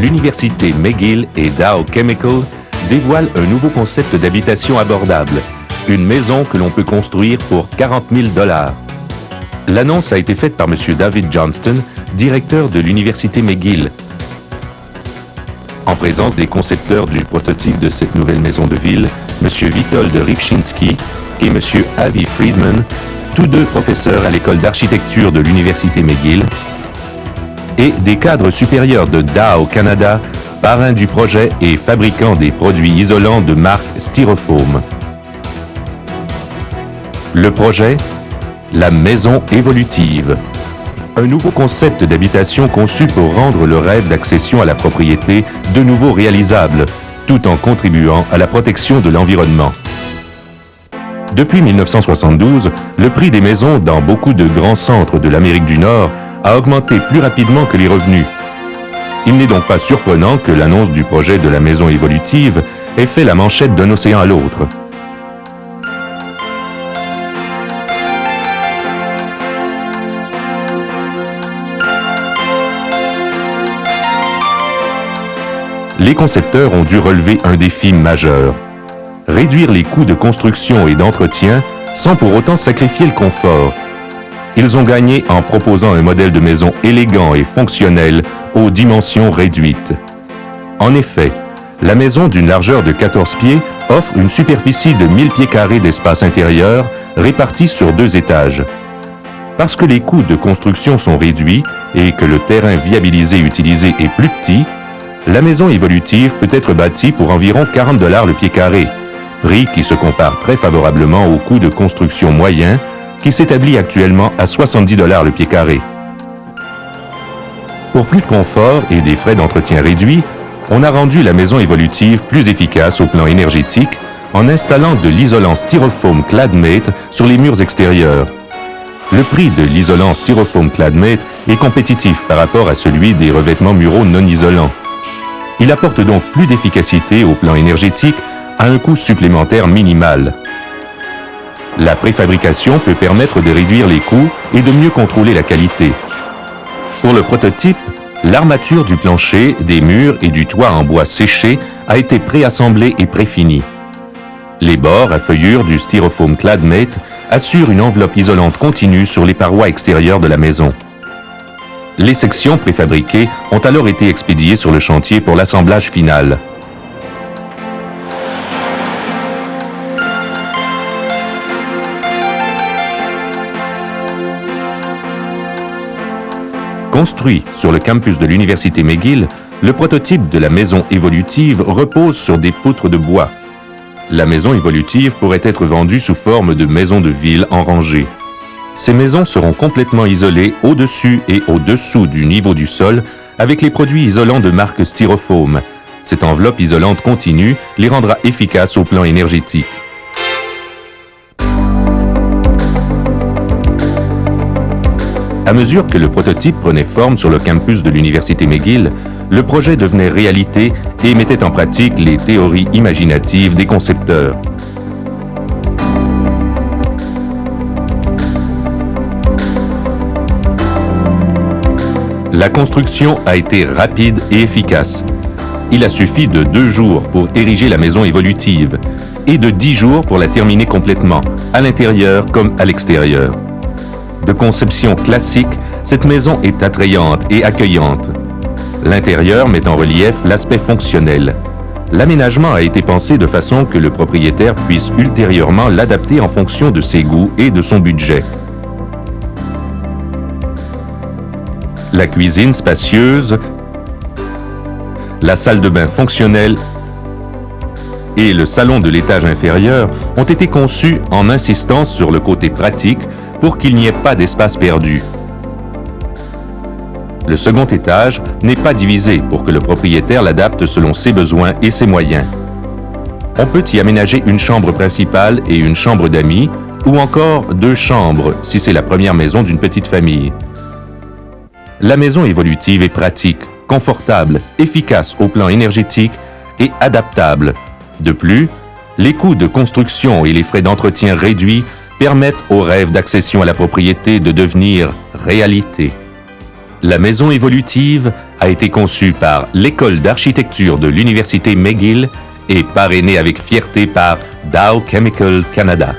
l'université McGill et Dow Chemical dévoilent un nouveau concept d'habitation abordable, une maison que l'on peut construire pour 40 000 $. L'annonce a été faite par M. David Johnston, directeur de l'université McGill, en présence des concepteurs du prototype de cette nouvelle maison de ville, M. Witold Rybczynski et M. Avi Friedman, tous deux professeurs à l'école d'architecture de l'université McGill, et des cadres supérieurs de Dow Canada, parrains du projet et fabricants des produits isolants de marque Styrofoam. Le projet, la maison évolutive. Un nouveau concept d'habitation conçu pour rendre le rêve d'accession à la propriété de nouveau réalisable, tout en contribuant à la protection de l'environnement. Depuis 1972, le prix des maisons dans beaucoup de grands centres de l'Amérique du Nord a augmenté plus rapidement que les revenus. Il n'est donc pas surprenant que l'annonce du projet de la maison évolutive ait fait la manchette d'un océan à l'autre. Les concepteurs ont dû relever un défi majeur: réduire les coûts de construction et d'entretien sans pour autant sacrifier le confort. Ils ont gagné en proposant un modèle de maison élégant et fonctionnel aux dimensions réduites. En effet, la maison d'une largeur de 14 pieds offre une superficie de 1000 pieds carrés d'espace intérieur répartis sur 2 étages. Parce que les coûts de construction sont réduits et que le terrain viabilisé utilisé est plus petit, la maison évolutive peut être bâtie pour environ 40 $ le pied carré, prix qui se compare très favorablement au coût de construction moyen qui s'établit actuellement à 70 $ le pied carré. Pour plus de confort et des frais d'entretien réduits, on a rendu la maison évolutive plus efficace au plan énergétique en installant de l'isolant Styrofoam Cladmate sur les murs extérieurs. Le prix de l'isolant Styrofoam Cladmate est compétitif par rapport à celui des revêtements muraux non isolants. Il apporte donc plus d'efficacité au plan énergétique à un coût supplémentaire minimal. La préfabrication peut permettre de réduire les coûts et de mieux contrôler la qualité. Pour le prototype, l'armature du plancher, des murs et du toit en bois séché a été préassemblée et préfinie. Les bords à feuillure du Styrofoam Cladmate assurent une enveloppe isolante continue sur les parois extérieures de la maison. Les sections préfabriquées ont alors été expédiées sur le chantier pour l'assemblage final. Construit sur le campus de l'université McGill, le prototype de la maison évolutive repose sur des poutres de bois. La maison évolutive pourrait être vendue sous forme de maison de ville en rangée. Ces maisons seront complètement isolées au-dessus et au-dessous du niveau du sol avec les produits isolants de marque Styrofoam. Cette enveloppe isolante continue les rendra efficaces au plan énergétique. À mesure que le prototype prenait forme sur le campus de l'université McGill, le projet devenait réalité et mettait en pratique les théories imaginatives des concepteurs. La construction a été rapide et efficace. Il a suffi de 2 jours pour ériger la maison évolutive et de 10 jours pour la terminer complètement, à l'intérieur comme à l'extérieur. De conception classique, cette maison est attrayante et accueillante. L'intérieur met en relief l'aspect fonctionnel. L'aménagement a été pensé de façon que le propriétaire puisse ultérieurement l'adapter en fonction de ses goûts et de son budget. La cuisine spacieuse, la salle de bain fonctionnelle et le salon de l'étage inférieur ont été conçus en insistant sur le côté pratique pour qu'il n'y ait pas d'espace perdu. Le second étage n'est pas divisé pour que le propriétaire l'adapte selon ses besoins et ses moyens. On peut y aménager une chambre principale et une chambre d'amis, ou encore 2 chambres si c'est la première maison d'une petite famille. La maison évolutive est pratique, confortable, efficace au plan énergétique et adaptable. De plus, les coûts de construction et les frais d'entretien réduits permettent au rêve d'accession à la propriété de devenir réalité. La maison évolutive a été conçue par l'École d'architecture de l'Université McGill et parrainée avec fierté par Dow Chemical Canada.